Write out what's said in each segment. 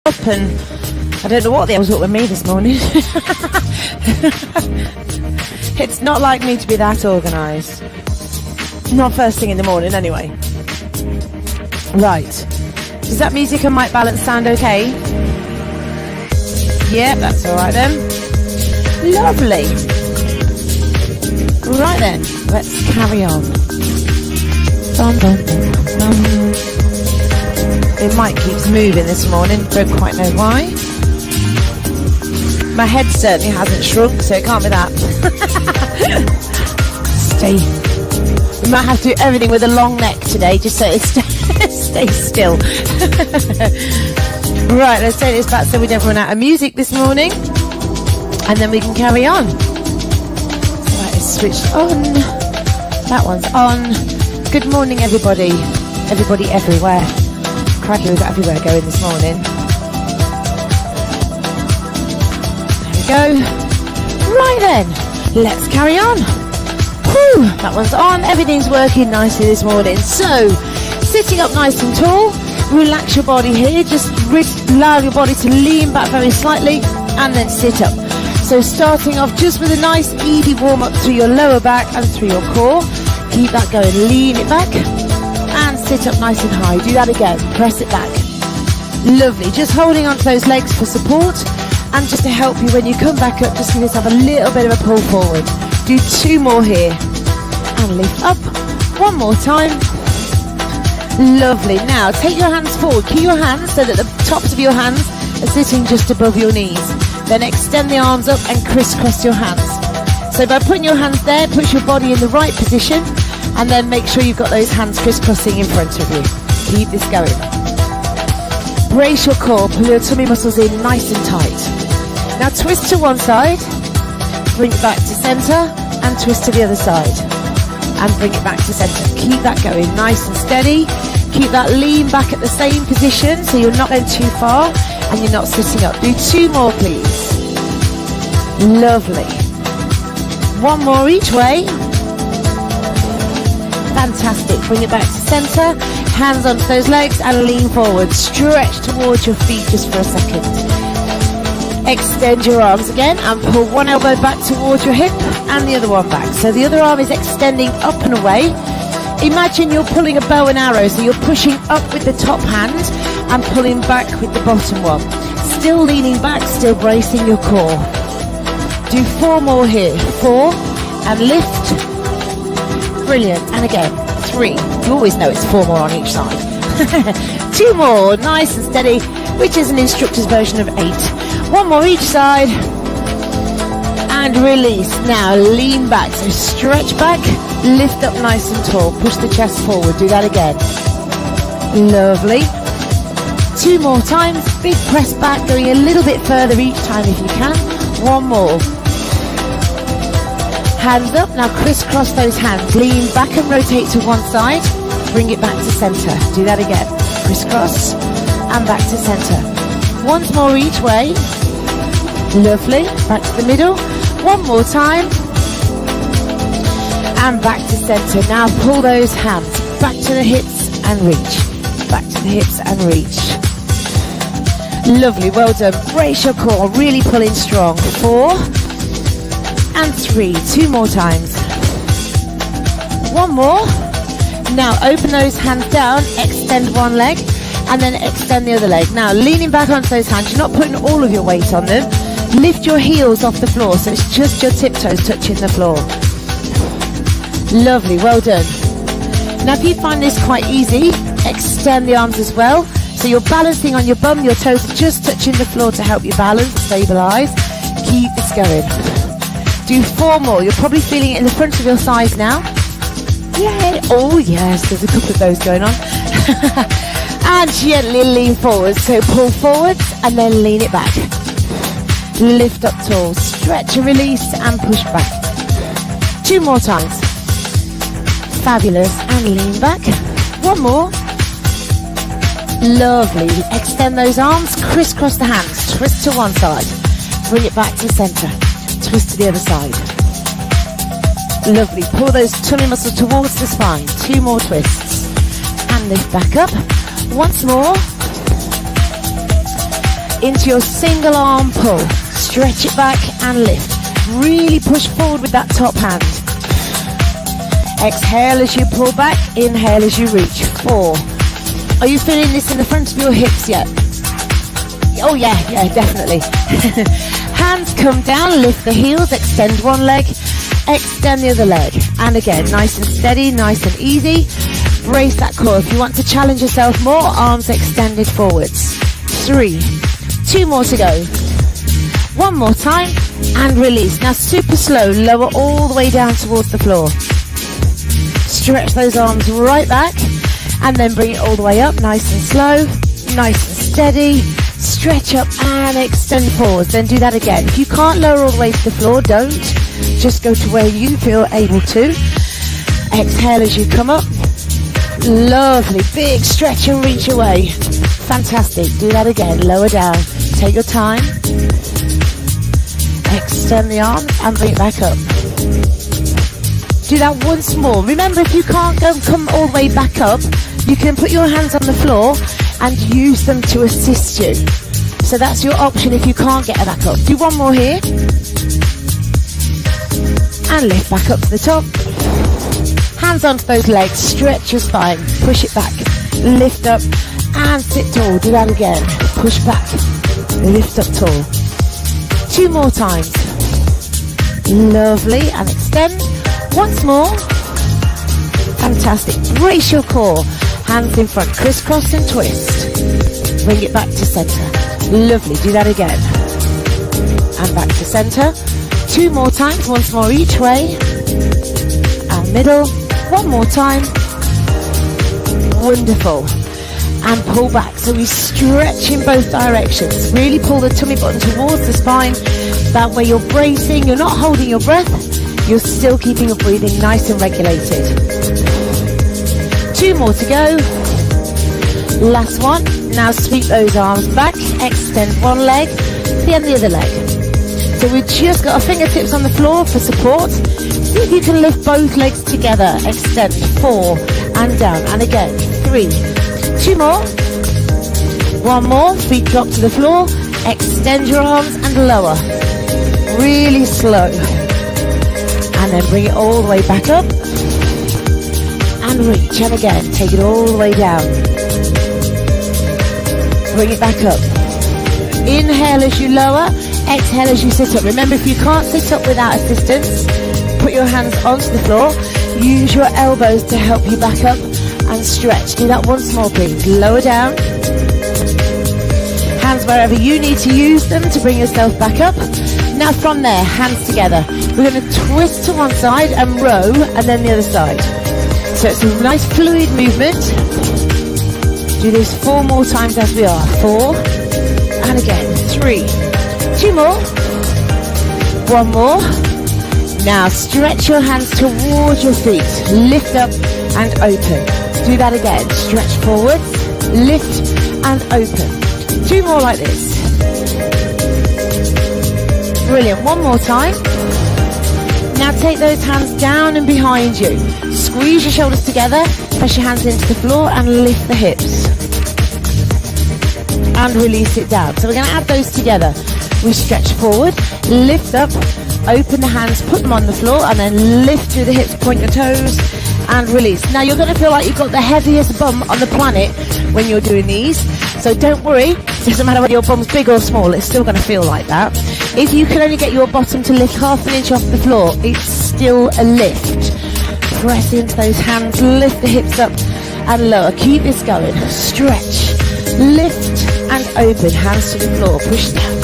up, and I don't know what the hell's up with me this morning. It's not like me to be that organised. Not first thing in the morning anyway. Right. Does that music and mic balance sound okay? Yeah, that's alright then. Lovely. Right then, let's carry on. Bum, bum, bum, bum. The mic keeps moving this morning, don't quite know why. My head certainly hasn't shrunk, so it can't be that. We might have to do everything with a long neck today, just so it stays still. Right, let's take this back so we don't run out of music this morning, and then we can carry on. Right, it's switched on. That one's on. Good morning, everybody. Everybody everywhere. Crikey, we've got everywhere going this morning. There we go. Right then, let's carry on. Whew, that one's on. Everything's working nicely this morning. So, sitting up nice and tall. Relax your body here. Just allow your body to lean back very slightly and then sit up. So starting off just with a nice easy warm up through your lower back and through your core. Keep that going. Lean it back and sit up nice and high. Do that again. Press it back. Lovely. Just holding onto those legs for support, and just to help you when you come back up, just give yourself a little bit of a pull forward. Do 2 more here and lift up. 1 more time. Lovely. Now take your hands forward. Keep your hands so that the tops of your hands are sitting just above your knees. Then extend the arms up and crisscross your hands. So by putting your hands there, push your body in the right position, and then make sure you've got those hands crisscrossing in front of you. Keep this going. Brace your core. Pull your tummy muscles in nice and tight. Now twist to one side, bring it back to centre, and twist to the other side. And bring it back to centre. Keep that going nice and steady. Keep that lean back at the same position so you're not going too far and you're not sitting up. Do 2 more, please. Lovely. 1 more each way. Fantastic. Bring it back to centre. Hands onto those legs and lean forward. Stretch towards your feet just for a second. Extend your arms again and pull one elbow back towards your hip and the other one back. So the other arm is extending up and away. Imagine you're pulling a bow and arrow, so you're pushing up with the top hand and pulling back with the bottom one. Still leaning back, still bracing your core. Do 4 more here. 4 and lift. Brilliant. And again, 3. You always know it's 4 more on each side. 2 more, nice and steady, which is an instructor's version of 8. 1 more each side, and release. Now lean back, so stretch back, lift up nice and tall, push the chest forward. Do that again. Lovely. 2 more times, big press back, going a little bit further each time if you can. 1 more. Hands up. Now crisscross those hands, lean back and rotate to one side, bring it back to center. Do that again. Crisscross and back to center. Once more each way. Lovely. Back to the middle. 1 more time. And back to center. Now pull those hands back to the hips and reach. Back to the hips and reach. Lovely. Well done. Brace your core. Really pull in strong. 4 and 3. 2 more times. 1 more. Now open those hands down. Extend one leg. And then extend the other leg. Now leaning back onto those hands, you're not putting all of your weight on them. Lift your heels off the floor so it's just your tiptoes touching the floor. Lovely, well done. Now if you find this quite easy, extend the arms as well. So you're balancing on your bum, your toes are just touching the floor to help you balance, stabilise. Keep this going. Do 4 more. You're probably feeling it in the front of your thighs now. Yay! Oh yes, there's a couple of those going on. And gently lean forward. So pull forward and then lean it back. Lift up tall. Stretch and release and push back. 2 more times. Fabulous. And lean back. 1 more. Lovely. Extend those arms. Crisscross the hands. Twist to one side. Bring it back to center. Twist to the other side. Lovely. Pull those tummy muscles towards the spine. 2 more twists. And lift back up. Once more. into your single arm pull. Stretch it back and lift. Really push forward with that top hand. Exhale as you pull back, inhale as you reach. 4. Are you feeling this in the front of your hips yet? Oh yeah, definitely. Hands come down, lift the heels, extend one leg, extend the other leg. And again, nice and steady, nice and easy. Brace that core. If you want to challenge yourself more, arms extended forwards. 3, 2 more to go. 1 more time, and release. Now super slow, lower all the way down towards the floor. Stretch those arms right back, and then bring it all the way up, nice and slow, nice and steady. Stretch up and extend forwards. Then do that again. If you can't lower all the way to the floor, don't. Just go to where you feel able to. Exhale as you come up. Lovely, big stretch and reach away. Fantastic. Do that again. Lower down. Take your time. Extend the arms and bring it back up. Do that once more. Remember, if you can't come all the way back up, you can put your hands on the floor and use them to assist you. So that's your option if you can't get back up. Do 1 more here. And lift back up to the top. Hands onto those legs. Stretch your spine. Push it back. Lift up and sit tall. Do that again. Push back. Lift up tall. 2 more times. Lovely. And extend. Once more. Fantastic. Brace your core. Hands in front. Crisscross and twist. Bring it back to center. Lovely. Do that again. And back to center. 2 more times. Once more each way. And middle. 1 more time. Wonderful. And pull back. So we stretch in both directions. Really pull the tummy button towards the spine. That way you're bracing. You're not holding your breath. You're still keeping your breathing nice and regulated. 2 more to go. Last one. Now sweep those arms back. Extend one leg. The other leg. So we've just got our fingertips on the floor for support. See if you can lift both legs together. Extend. 4 and down. And again. 3. 2 more. 1 more. Feet drop to the floor. Extend your arms and lower. Really slow. And then bring it all the way back up. And reach. And again. Take it all the way down. Bring it back up. Inhale as you lower. Exhale as you sit up. Remember, if you can't sit up without assistance, put your hands onto the floor. Use your elbows to help you back up and stretch. Do that once more, please. Lower down. Hands wherever you need to use them to bring yourself back up. Now from there, hands together. We're going to twist to one side and row, and then the other side. So it's a nice fluid movement. Do this 4 more times as we are. 4. And again. 3. 2 more. 1 more. Now stretch your hands towards your feet. Lift up and open. Do that again. Stretch forward. Lift and open. 2 more like this. Brilliant. 1 more time. Now take those hands down and behind you. Squeeze your shoulders together. Press your hands into the floor and lift the hips. And release it down. So we're going to add those together. We stretch forward, lift up, open the hands, put them on the floor, and then lift through the hips, point your toes, and release. Now you're going to feel like you've got the heaviest bum on the planet when you're doing these. So don't worry, it doesn't matter whether your bum's big or small, it's still going to feel like that. If you can only get your bottom to lift half an inch off the floor, it's still a lift. Press into those hands, lift the hips up and lower. Keep this going. Stretch, lift and open. Hands to the floor, push down.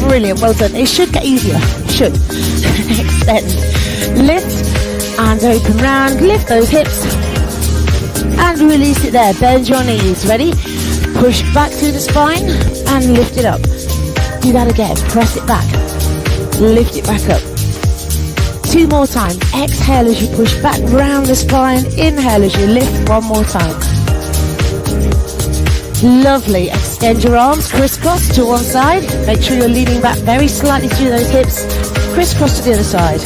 Brilliant, well done. It should get easier. Should. Extend. Lift and open round. Lift those hips and release it there. Bend your knees. Ready? Push back through the spine and lift it up. Do that again. Press it back. Lift it back up. 2 more times. Exhale as you push back round the spine. Inhale as you lift. 1 more time. Lovely. Extend your arms, crisscross to one side. Make sure you're leaning back very slightly through those hips. Crisscross to the other side.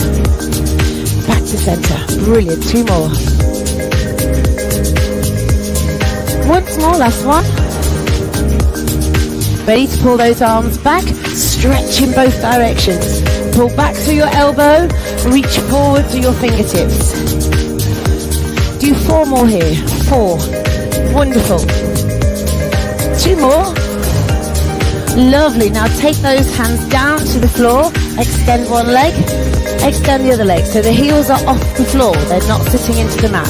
Back to center. Brilliant. 2 more. Once more, last one. Ready to pull those arms back, stretch in both directions. Pull back through your elbow, reach forward to your fingertips. Do 4 more here. 4. Wonderful. 2 more. Lovely. Now take those hands down to the floor. Extend one leg, extend the other leg. So the heels are off the floor. They're not sitting into the mat.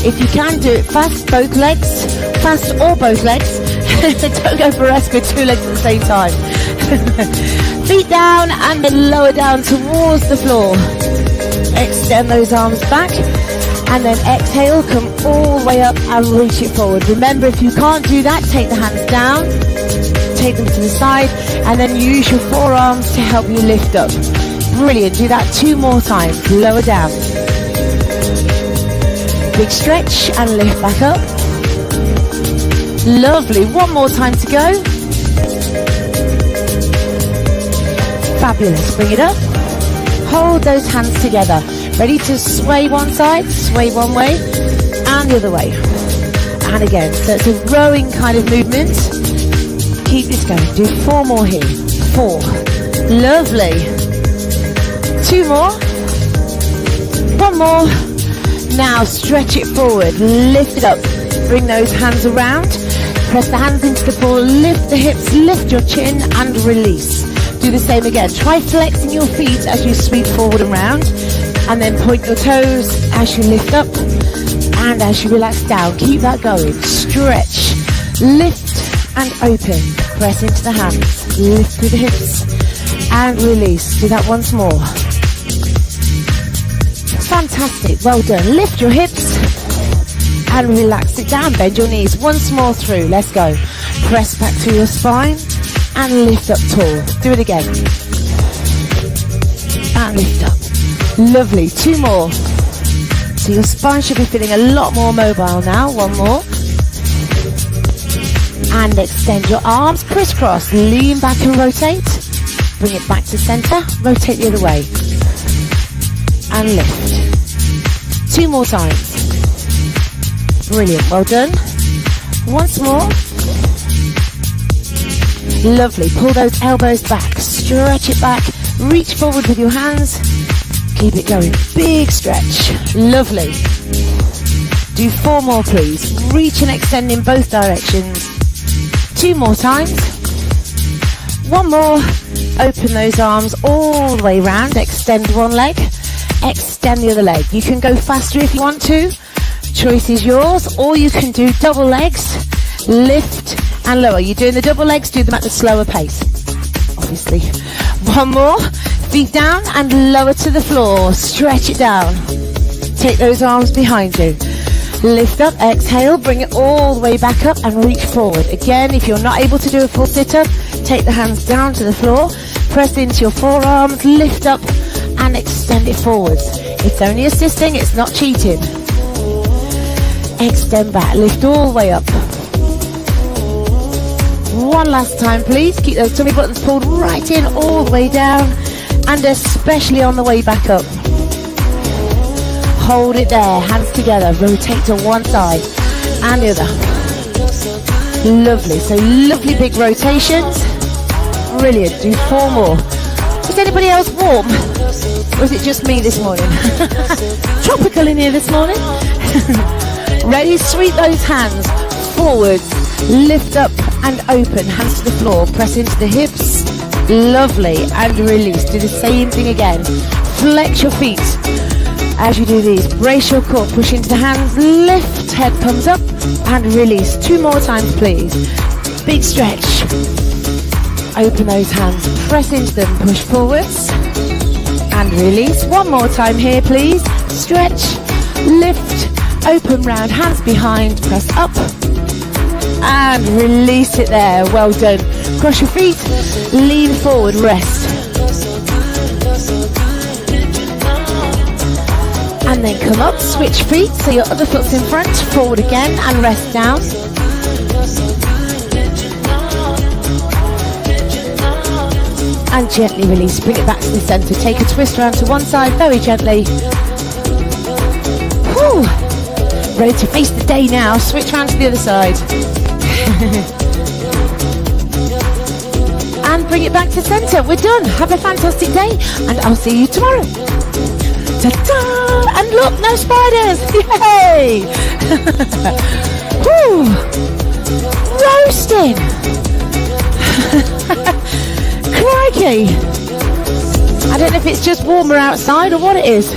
If you can, do it fast, both legs. Fast or both legs. Don't go for rest with 2 legs at the same time. Feet down and then lower down towards the floor. Extend those arms back. And then exhale, come all the way up and reach it forward. Remember, if you can't do that, take the hands down, take them to the side, and then use your forearms to help you lift up. Brilliant. Do that 2 more times. Lower down. Big stretch and lift back up. Lovely. 1 more time to go. Fabulous. Bring it up. Hold those hands together. Ready to sway one side, sway one way, and the other way. And again. So it's a rowing kind of movement. Keep this going. Do 4 more here. 4. Lovely. 2 more. 1 more. Now stretch it forward. Lift it up. Bring those hands around. Press the hands into the floor. Lift the hips. Lift your chin and release. Do the same again. Try flexing your feet as you sweep forward and round. And then point your toes as you lift up and as you relax down. Keep that going. Stretch. Lift and open. Press into the hands. Lift through the hips and release. Do that once more. Fantastic. Well done. Lift your hips and relax it down. Bend your knees. Once more through. Let's go. Press back through your spine and lift up tall. Do it again. And lift up. Lovely. 2 more. So your spine should be feeling a lot more mobile now. 1 more. And extend your arms. Crisscross. Lean back and rotate. Bring it back to center. Rotate the other way. And lift. 2 more times. Brilliant. Well done. Once more. Lovely. Pull those elbows back. Stretch it back. Reach forward with your hands. Keep it going. Big stretch. Lovely. Do 4 more, please. Reach and extend in both directions. 2 more times. 1 more. Open those arms all the way round. Extend one leg. Extend the other leg. You can go faster if you want to. Choice is yours. Or you can do double legs. Lift and lower. You're doing the double legs. Do them at the slower pace. Obviously. 1 more. Feet down and lower to the floor. Stretch it down. Take those arms behind you. Lift up, exhale, bring it all the way back up and reach forward. Again, if you're not able to do a full sit-up, take the hands down to the floor. Press into your forearms, lift up and extend it forwards. It's only assisting, it's not cheating. Extend back, lift all the way up. 1 last time, please. Keep those tummy buttons pulled right in, all the way down. And especially on the way back up. Hold it there, hands together, rotate to one side and the other. Lovely, so lovely big rotations. Brilliant, do 4 more. Is anybody else warm? Or is it just me this morning? Tropical in here this morning. Ready, sweep those hands forwards, lift up and open, hands to the floor, press into the hips. Lovely, and release. Do the same thing again. Flex your feet as you do these. Brace your core, push into the hands, lift, head comes up and release. 2 more times, please. Big stretch. Open those hands, press into them, push forwards and release. 1 more time here, please. Stretch, lift, open round, hands behind, press up and release it there. Well done. Cross your feet, lean forward, rest. And then come up, switch feet, so your other foot's in front, forward again and rest down. And gently release, bring it back to the center. Take a twist around to one side, very gently. Whew. Ready to face the day now, switch around to the other side. bring it back to centre. We're done. Have a fantastic day, and I'll see you tomorrow. Ta-ta! And look, no spiders. Yay! Woo! Roasting. Crikey! I don't know if it's just warmer outside or what it is.